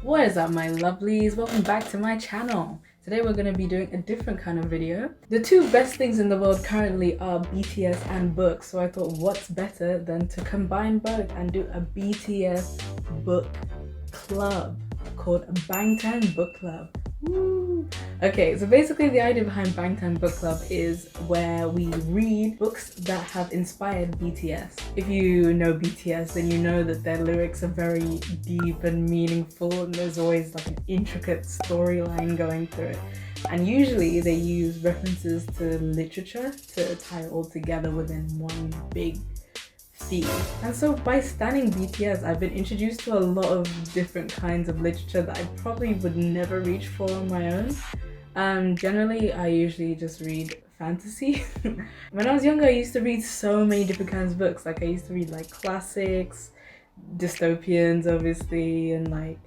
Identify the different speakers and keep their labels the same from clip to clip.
Speaker 1: What is up, my lovelies? Welcome back to my channel. Today we're going to be doing a different kind of video. The two best things in the world currently are BTS and books, so I thought what's better than to combine both and do a BTS book club called Bangtan Book Club. Woo. Okay, so basically the idea behind Bangtan Book Club is where we read books that have inspired BTS. If you know BTS, then you know that their lyrics are very deep and meaningful, and there's always like an intricate storyline going through it. And usually they use references to literature to tie it all together within one big theme. And so by studying BTS, I've been introduced to a lot of different kinds of literature that I probably would never reach for on my own. Generally, I usually just read fantasy. When I was younger, I used to read so many different kinds of books. Like I used to read like classics, dystopians obviously, and like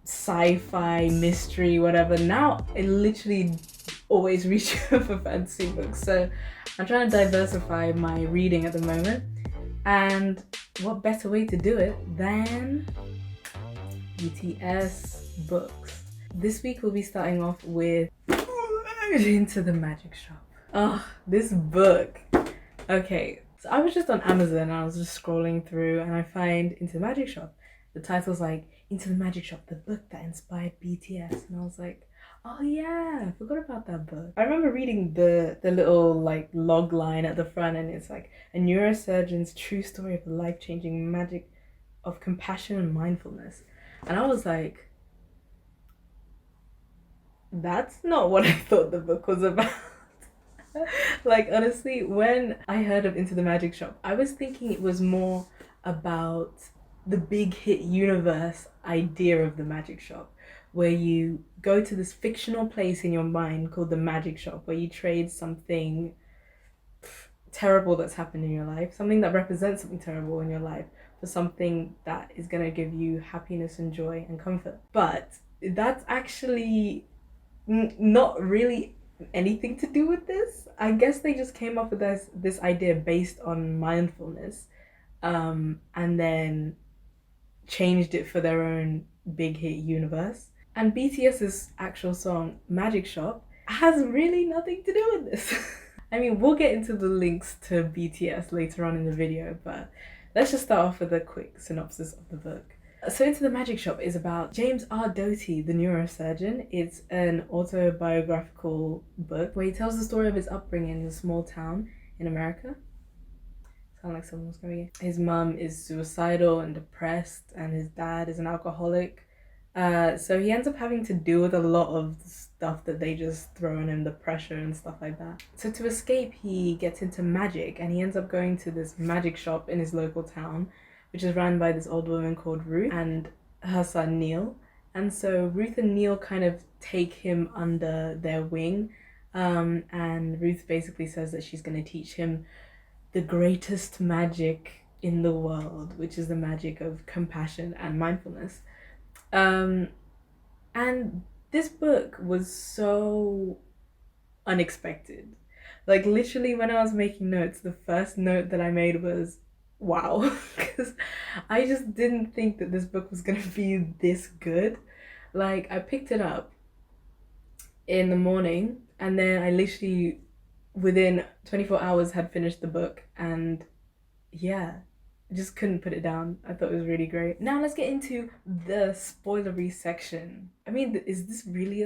Speaker 1: sci-fi, mystery, whatever. Now I literally always reach for fantasy books. So I'm trying to diversify my reading at the moment. And what better way to do it than BTS books? This week we'll be starting off with Into the Magic Shop. Oh, this book. Okay, so I was just on Amazon and I was just scrolling through and I find Into the Magic Shop. The title's like Into the Magic Shop, the book that inspired BTS. And I was like, oh yeah, I forgot about that book. I remember reading the little like log line at the front, and it's like a neurosurgeon's true story of the life-changing magic of compassion and mindfulness. And I was like, that's not what I thought the book was about. Like honestly, when I heard of Into the Magic Shop, I was thinking it was more about the big hit universe idea of the magic shop, where you go to this fictional place in your mind called the magic shop, where you trade something terrible that's happened in your life, something that represents something terrible in your life, for something that is going to give you happiness and joy and comfort. But that's actually not really anything to do with this. I guess they just came up with this idea based on mindfulness, and then changed it for their own big hit universe. And BTS's actual song Magic Shop has really nothing to do with this. I mean, we'll get into the links to BTS later on in the video, but let's just start off with a quick synopsis of the book. So Into the Magic Shop is about James R Doty, the neurosurgeon. It's an autobiographical book where he tells the story of his upbringing in a small town in America. Sound like someone's going. His mum is suicidal and depressed, and his dad is an alcoholic. So he ends up having to deal with a lot of stuff that they just throw on him, the pressure and stuff like that. So to escape, he gets into magic, and he ends up going to this magic shop in his local town, which is run by this old woman called Ruth and her son Neil. And so Ruth and Neil kind of take him under their wing, and Ruth basically says that she's going to teach him the greatest magic in the world, which is the magic of compassion and mindfulness. And this book was so unexpected. Like literally when I was making notes, the first note that I made was, wow, because I just didn't think that this book was gonna be this good. Like I picked it up in the morning and then I literally within 24 hours had finished the book, and yeah, I just couldn't put it down. I thought it was really great. Now let's get into the spoilery section. I mean, is this really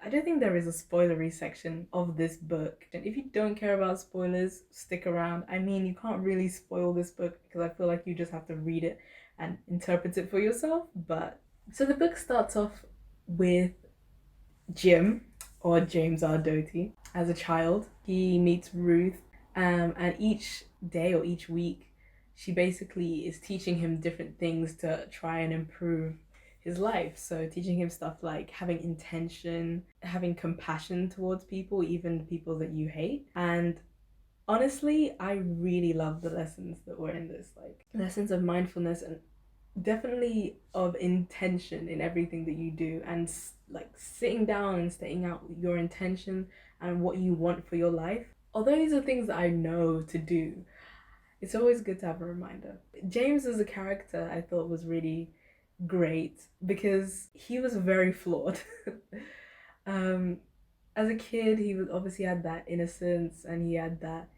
Speaker 1: I don't think there is a spoilery section of this book. And if you don't care about spoilers, stick around. I mean, you can't really spoil this book because I feel like you just have to read it and interpret it for yourself. But so the book starts off with Jim, or James R Doty, as a child. He meets Ruth, and each day or each week she basically is teaching him different things to try and improve his life. So teaching him stuff like having intention, having compassion towards people, even people that you hate. And honestly, I really love the lessons that were in this, like lessons of mindfulness and definitely of intention in everything that you do, and like sitting down and stating out your intention and what you want for your life. Although these are things that I know to do, it's always good to have a reminder. James as a character I thought was really great because he was very flawed. um, as a kid, he was obviously had that innocence and he had that,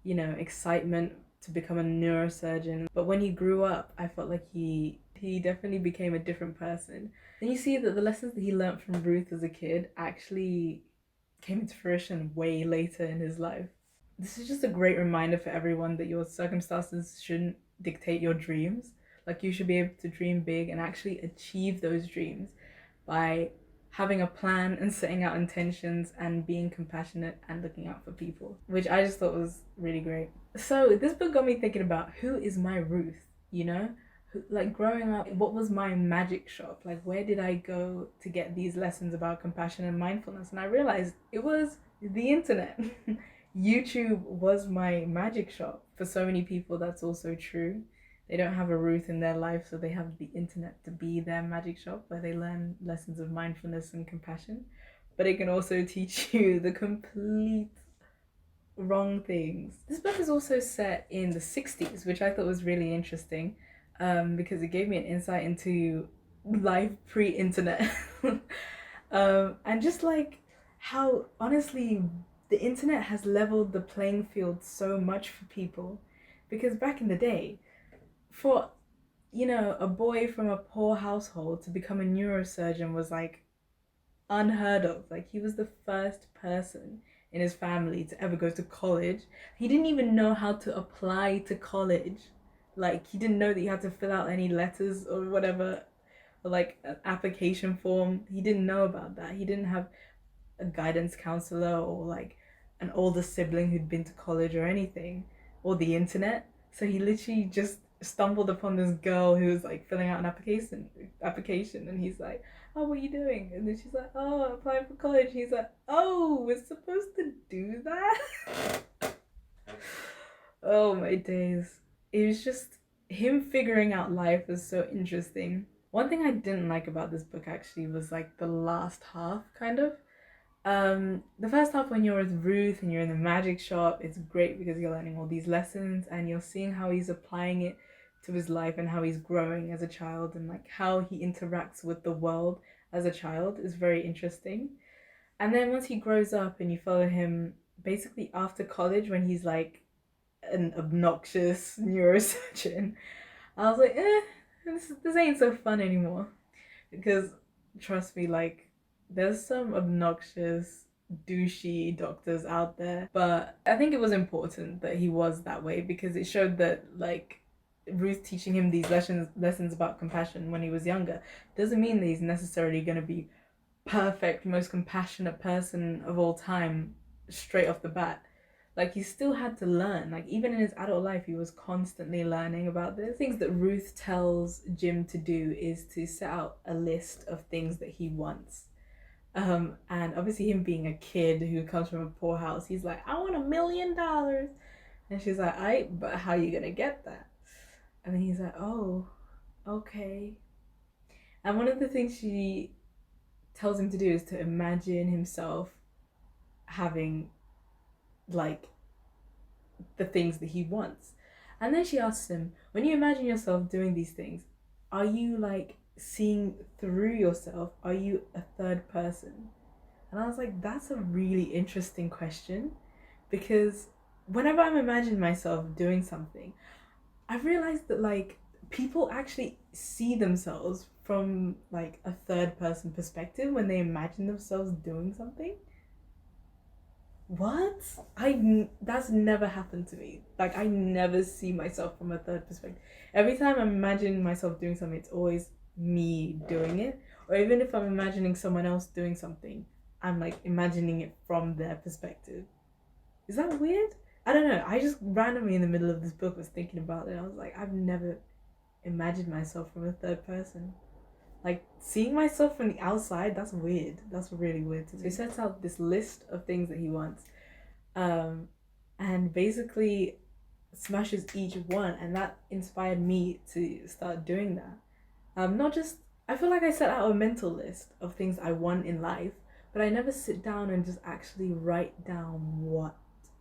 Speaker 1: you know, excitement to become a neurosurgeon. But when he grew up, I felt like he definitely became a different person. And you see that the lessons that he learned from Ruth as a kid actually came into fruition way later in his life. This is just a great reminder for everyone that your circumstances shouldn't dictate your dreams. Like, you should be able to dream big and actually achieve those dreams by having a plan and setting out intentions and being compassionate and looking out for people, which I just thought was really great. So this book got me thinking about, who is my Ruth, you know? Like, growing up, what was my magic shop? Like, where did I go to get these lessons about compassion and mindfulness? And I realized it was the internet. YouTube was my magic shop. For so many people, that's also true. They don't have a Ruth in their life, so they have the internet to be their magic shop where they learn lessons of mindfulness and compassion. But it can also teach you the complete wrong things. This book is also set in the 60s, which I thought was really interesting, because it gave me an insight into life pre-internet. And just like how, honestly, the internet has leveled the playing field so much for people. Because back in the day, for, you know, a boy from a poor household to become a neurosurgeon was like unheard of. Like, he was the first person in his family to ever go to college. He didn't even know how to apply to college. Like, he didn't know that you had to fill out any letters or whatever, or like an application form. He didn't know about that. He didn't have a guidance counselor or like an older sibling who'd been to college or anything, or the internet. So he literally just stumbled upon this girl who was like filling out an application, and he's like, oh, what are you doing? And then she's like, oh, I'm applying for college. He's like, oh, we're supposed to do that? Oh my days. It was just him figuring out life was so interesting. One thing I didn't like about this book actually was like the last half, kind of. The first half, when you're with Ruth and you're in the magic shop, it's great because you're learning all these lessons and you're seeing how he's applying it to his life and how he's growing as a child, and like how he interacts with the world as a child is very interesting. And then once he grows up and you follow him basically after college, when he's like an obnoxious neurosurgeon, I was like, this ain't so fun anymore. Because trust me, like, there's some obnoxious, douchey doctors out there. But I think it was important that he was that way, because it showed that, like, Ruth teaching him these lessons about compassion when he was younger doesn't mean that he's necessarily going to be perfect, most compassionate person of all time straight off the bat. Like, he still had to learn. Like, even in his adult life, he was constantly learning about this. Things that Ruth tells Jim to do is to set out a list of things that he wants. And obviously, him being a kid who comes from a poor house, he's like, I want $1 million. And she's like, but how are you gonna get that? And then he's like, oh, okay. And one of the things she tells him to do is to imagine himself having, like, the things that he wants. And then she asks him, when you imagine yourself doing these things, are you like seeing through yourself? Are you a third person? And I was like, that's a really interesting question, because whenever I'm imagining myself doing something, I've realized that like people actually see themselves from like a third person perspective when they imagine themselves doing something. What? That's never happened to me. Like, I never see myself from a third perspective. Every time I'm imagining myself doing something, it's always me doing it. Or even if I'm imagining someone else doing something, I'm like imagining it from their perspective. Is that weird? I don't know. I just randomly in the middle of this book was thinking about it. I was like, I've never imagined myself from a third person. Like, seeing myself from the outside, that's weird. That's really weird to me. So he sets out this list of things that he wants, and basically smashes each one, and that inspired me to start doing that. Not just, I feel like I set out a mental list of things I want in life, but I never sit down and just actually write down what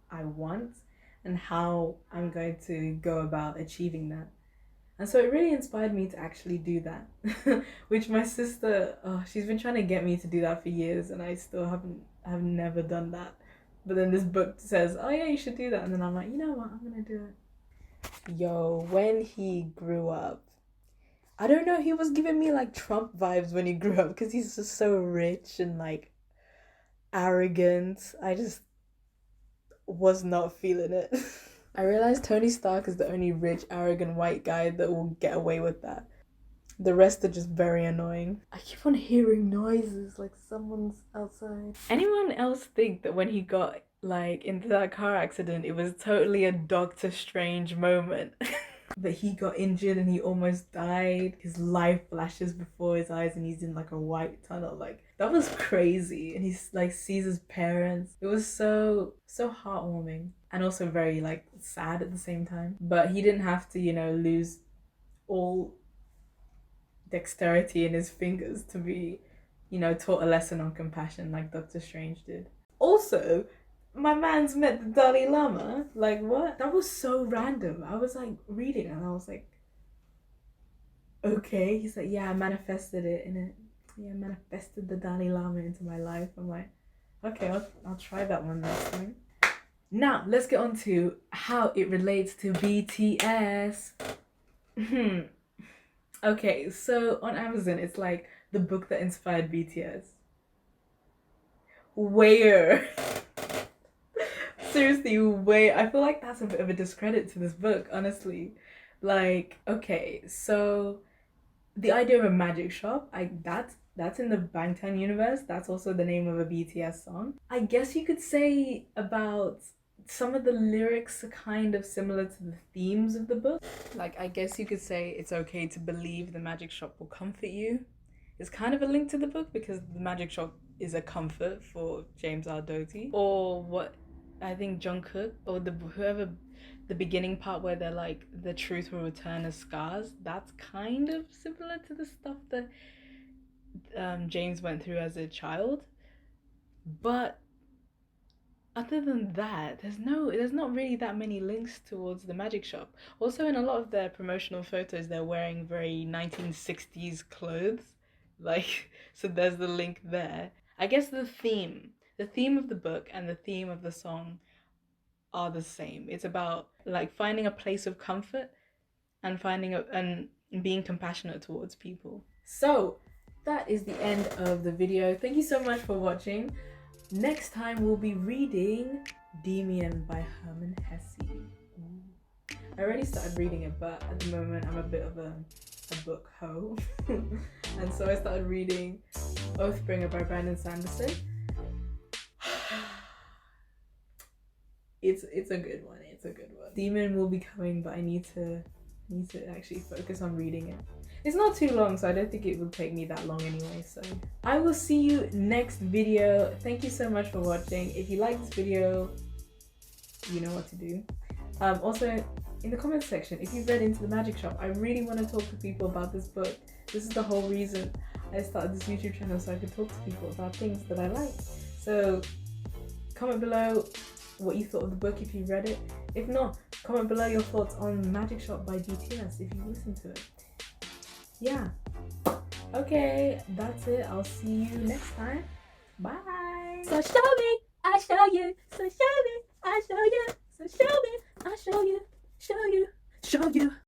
Speaker 1: I want and how I'm going to go about achieving that. And so it really inspired me to actually do that. Which my sister, she's been trying to get me to do that for years, and I still have never done that. But then this book says, oh yeah, you should do that. And then I'm like, you know what, I'm gonna do it. Yo, when he grew up, I don't know, he was giving me like Trump vibes when he grew up, because he's just so rich and like arrogant. I just was not feeling it. I realized Tony Stark is the only rich, arrogant white guy that will get away with that. The rest are just very annoying. I keep on hearing noises like someone's outside. Anyone else think that when he got like into that car accident, it was totally a Doctor Strange moment? That he got injured and he almost died. His life flashes before his eyes and he's in like a white tunnel. Like, that was crazy. And he's like sees his parents. It was so heartwarming and also very like sad at the same time. But he didn't have to, lose all dexterity in his fingers to be, taught a lesson on compassion like Doctor Strange did. Also, my man's met the Dalai Lama. Like, what? That was so random. I was like reading and I was like, okay. He's like, yeah, I manifested it in it. Yeah, I manifested the Dalai Lama into my life. I'm like, okay, I'll try that one next time. Now, let's get on to how it relates to BTS. Okay, so on Amazon, it's like the book that inspired BTS. Where? Seriously, wait, I feel like that's a bit of a discredit to this book, honestly. Like, okay, so the idea of a magic shop, that's in the Bangtan universe. That's also the name of a BTS song. I guess you could say about some of the lyrics are kind of similar to the themes of the book. Like, I guess you could say it's okay to believe the magic shop will comfort you. It's kind of a link to the book because the magic shop is a comfort for James R Doty. Or what I think Jungkook or whoever, the beginning part where they're like, the truth will return as scars, that's kind of similar to the stuff that James went through as a child. But other than that, there's not really that many links towards the magic shop. Also, in a lot of their promotional photos, they're wearing very 1960s clothes. Like, so there's the link there. I guess the theme of the book and the theme of the song are the same. It's about like finding a place of comfort and and being compassionate towards people. So that is the end of the video. Thank you so much for watching. Next time we'll be reading Demian by Hermann Hesse. I already started reading it, but at the moment I'm a bit of a book hoe. And so I started reading Oathbringer by Brandon Sanderson. It's a good one. It's a good one. Demon will be coming, but I need to actually focus on reading it. It's not too long, so I don't think it will take me that long anyway. So I will see you next video. Thank you so much for watching. If you like this video, you know what to do. Also, in the comments section, if you've read Into the Magic Shop, I really want to talk to people about this book. This is the whole reason I started this YouTube channel, so I could talk to people about things that I like. So comment below what you thought of the book if you read it. If not, comment below your thoughts on Magic Shop by BTS if you listened to it. Yeah. Okay, that's it. I'll see you next time. Bye.
Speaker 2: So show me, I show you. So show me, I show you. So show me, I show you. Show you. Show you.